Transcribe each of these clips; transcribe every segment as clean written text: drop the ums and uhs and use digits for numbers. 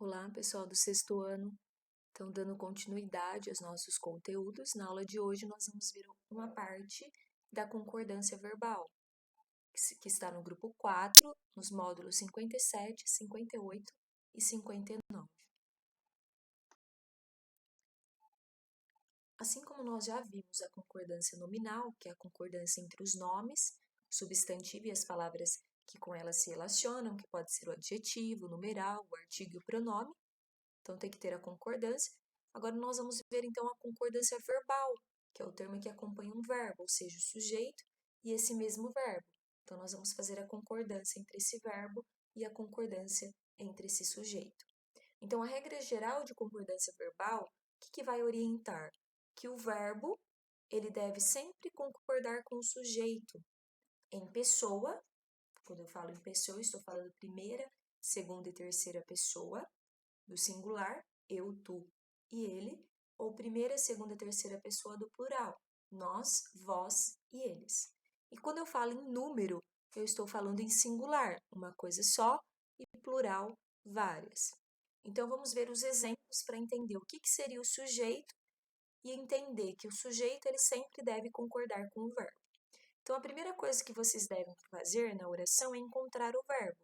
Olá, pessoal do sexto ano. Então, dando continuidade aos nossos conteúdos, na aula de hoje nós vamos ver uma parte da concordância verbal, que está no grupo 4, nos módulos 57, 58 e 59. Assim como nós já vimos a concordância nominal, que é a concordância entre os nomes, o substantivo e as palavras que com elas se relacionam, que pode ser o adjetivo, o numeral, o artigo e o pronome. Então, tem que ter a concordância. Agora, nós vamos ver, então, a concordância verbal, que é o termo que acompanha um verbo, ou seja, o sujeito e esse mesmo verbo. Então, nós vamos fazer a concordância entre esse verbo e a concordância entre esse sujeito. Então, a regra geral de concordância verbal, o que vai orientar? Que o verbo, ele deve sempre concordar com o sujeito em pessoa. Quando eu falo em pessoa, estou falando primeira, segunda e terceira pessoa do singular, eu, tu e ele, ou primeira, segunda, terceira pessoa do plural, nós, vós e eles. E quando eu falo em número, eu estou falando em singular, uma coisa só, e plural, várias. Então, vamos ver os exemplos para entender o que seria o sujeito e entender que o sujeito ele sempre deve concordar com o verbo. Então, a primeira coisa que vocês devem fazer na oração é encontrar o verbo.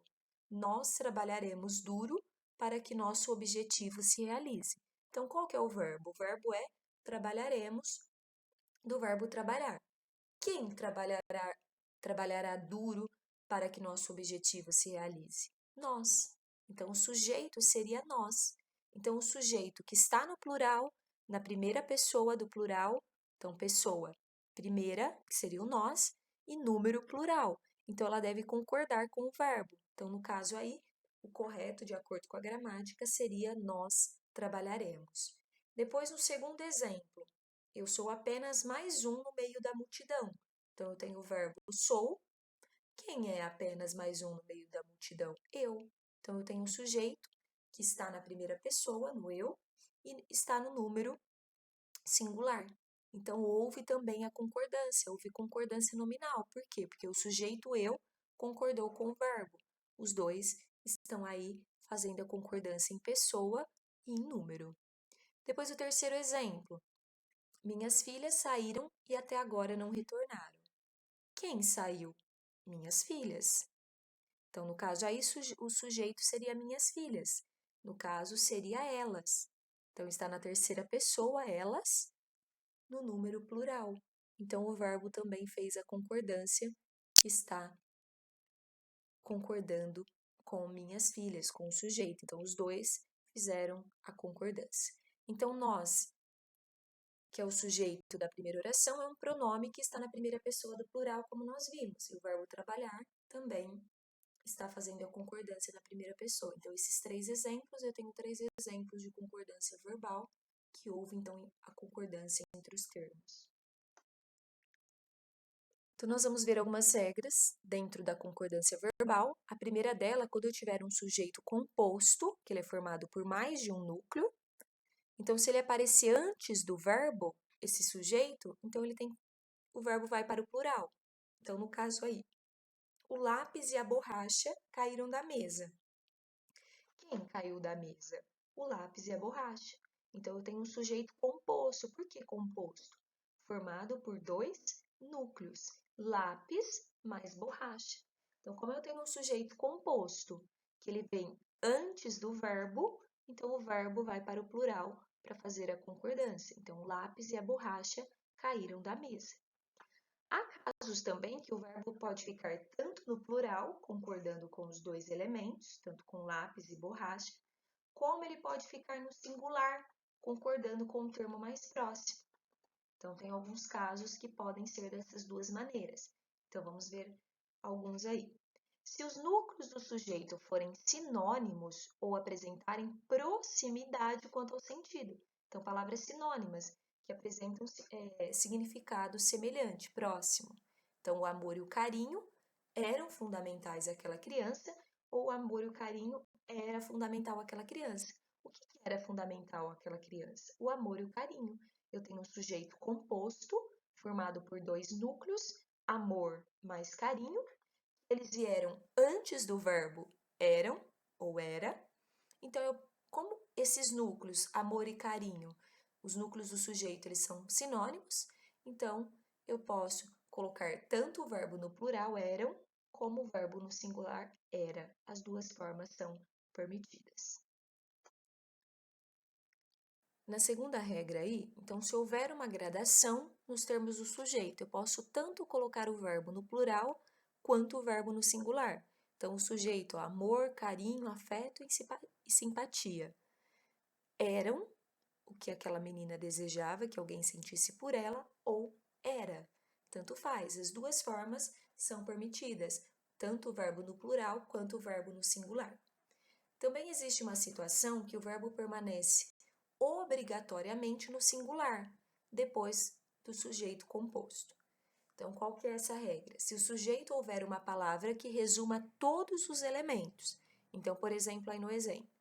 Nós trabalharemos duro para que nosso objetivo se realize. Então, qual que é o verbo? O verbo é trabalharemos, do verbo trabalhar. Quem trabalhará duro para que nosso objetivo se realize? Nós. Então, o sujeito seria nós. Então, o sujeito que está no plural, na primeira pessoa do plural, então, pessoa primeira, que seria o nós, e número plural. Então, ela deve concordar com o verbo. Então, no caso aí, o correto, de acordo com a gramática, seria nós trabalharemos. Depois, no segundo exemplo, eu sou apenas mais um no meio da multidão. Então, eu tenho o verbo sou. Quem é apenas mais um no meio da multidão? Eu. Então, eu tenho um sujeito que está na primeira pessoa, no eu, e está no número singular. Então, houve também a concordância, houve concordância nominal. Por quê? Porque o sujeito eu concordou com o verbo. Os dois estão aí fazendo a concordância em pessoa e em número. Depois, o terceiro exemplo. Minhas filhas saíram e até agora não retornaram. Quem saiu? Minhas filhas. Então, no caso aí, o sujeito seria minhas filhas. No caso, seria elas. Então, está na terceira pessoa, elas, no número plural. Então, o verbo também fez a concordância, que está concordando com minhas filhas, com o sujeito. Então, os dois fizeram a concordância. Então, nós, que é o sujeito da primeira oração, é um pronome que está na primeira pessoa do plural, como nós vimos. E o verbo trabalhar também está fazendo a concordância na primeira pessoa. Então, esses três exemplos, eu tenho três exemplos de concordância verbal, que houve, então, a concordância entre os termos. Então, nós vamos ver algumas regras dentro da concordância verbal. A primeira dela, quando eu tiver um sujeito composto, que ele é formado por mais de um núcleo. Então, se ele aparecer antes do verbo, esse sujeito, então o verbo vai para o plural. Então, no caso aí, o lápis e a borracha caíram da mesa. Quem caiu da mesa? O lápis e a borracha. Então, eu tenho um sujeito composto. Por que composto? Formado por dois núcleos, lápis mais borracha. Então, como eu tenho um sujeito composto, que ele vem antes do verbo, então o verbo vai para o plural para fazer a concordância. Então, o lápis e a borracha caíram da mesa. Há casos também que o verbo pode ficar tanto no plural, concordando com os dois elementos, tanto com lápis e borracha, como ele pode ficar no singular, concordando com o termo mais próximo. Então, tem alguns casos que podem ser dessas duas maneiras. Então, vamos ver alguns aí. Se os núcleos do sujeito forem sinônimos ou apresentarem proximidade quanto ao sentido. Então, palavras sinônimas que apresentam significado semelhante, próximo. Então, o amor e o carinho eram fundamentais àquela criança, ou o amor e o carinho era fundamental àquela criança. O que era fundamental àquela criança? O amor e o carinho. Eu tenho um sujeito composto, formado por dois núcleos, amor mais carinho. Eles vieram antes do verbo eram ou era. Então, eu como esses núcleos, amor e carinho, os núcleos do sujeito, eles são sinônimos, então eu posso colocar tanto o verbo no plural eram, como o verbo no singular era. As duas formas são permitidas. Na segunda regra aí, então, se houver uma gradação nos termos do sujeito, eu posso tanto colocar o verbo no plural quanto o verbo no singular. Então, o sujeito, amor, carinho, afeto e simpatia. Eram o que aquela menina desejava que alguém sentisse por ela, ou era. Tanto faz, as duas formas são permitidas, tanto o verbo no plural quanto o verbo no singular. Também existe uma situação que o verbo permanece obrigatoriamente no singular, depois do sujeito composto. Então, qual que é essa regra? Se o sujeito houver uma palavra que resuma todos os elementos. Então, por exemplo, aí no exemplo.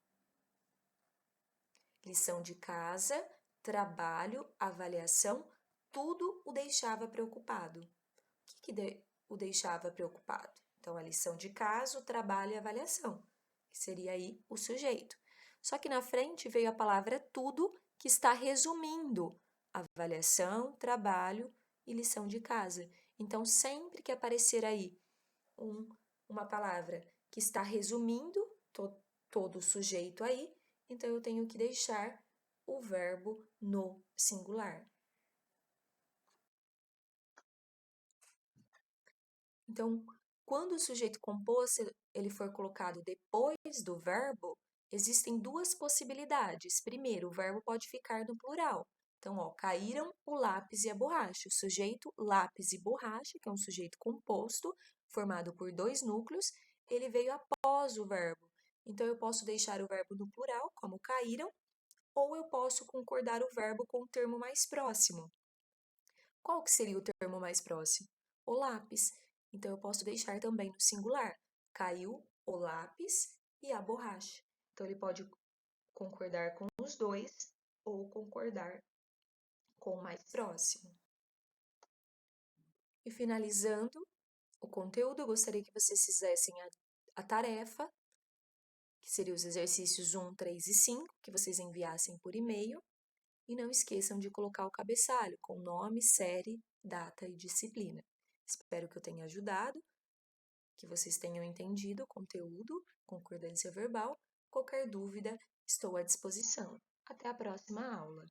Lição de casa, trabalho, avaliação, tudo o deixava preocupado. O que o deixava preocupado? Então, a lição de casa, o trabalho e a avaliação, que seria aí o sujeito. Só que na frente veio a palavra tudo, que está resumindo avaliação, trabalho e lição de casa. Então, sempre que aparecer aí uma palavra que está resumindo todo o sujeito aí, então eu tenho que deixar o verbo no singular. Então, quando o sujeito composto ele for colocado depois do verbo, existem duas possibilidades. Primeiro, o verbo pode ficar no plural. Então, ó, caíram o lápis e a borracha. O sujeito lápis e borracha, que é um sujeito composto, formado por dois núcleos, ele veio após o verbo. Então, eu posso deixar o verbo no plural, como caíram, ou eu posso concordar o verbo com o termo mais próximo. Qual que seria o termo mais próximo? O lápis. Então, eu posso deixar também no singular. Caiu o lápis e a borracha. Então, ele pode concordar com os dois ou concordar com o mais próximo. E finalizando o conteúdo, eu gostaria que vocês fizessem a tarefa, que seria os exercícios 1, 3 e 5, que vocês enviassem por e-mail. E não esqueçam de colocar o cabeçalho com nome, série, data e disciplina. Espero que eu tenha ajudado, que vocês tenham entendido o conteúdo, concordância verbal. Qualquer dúvida, estou à disposição. Até a próxima aula!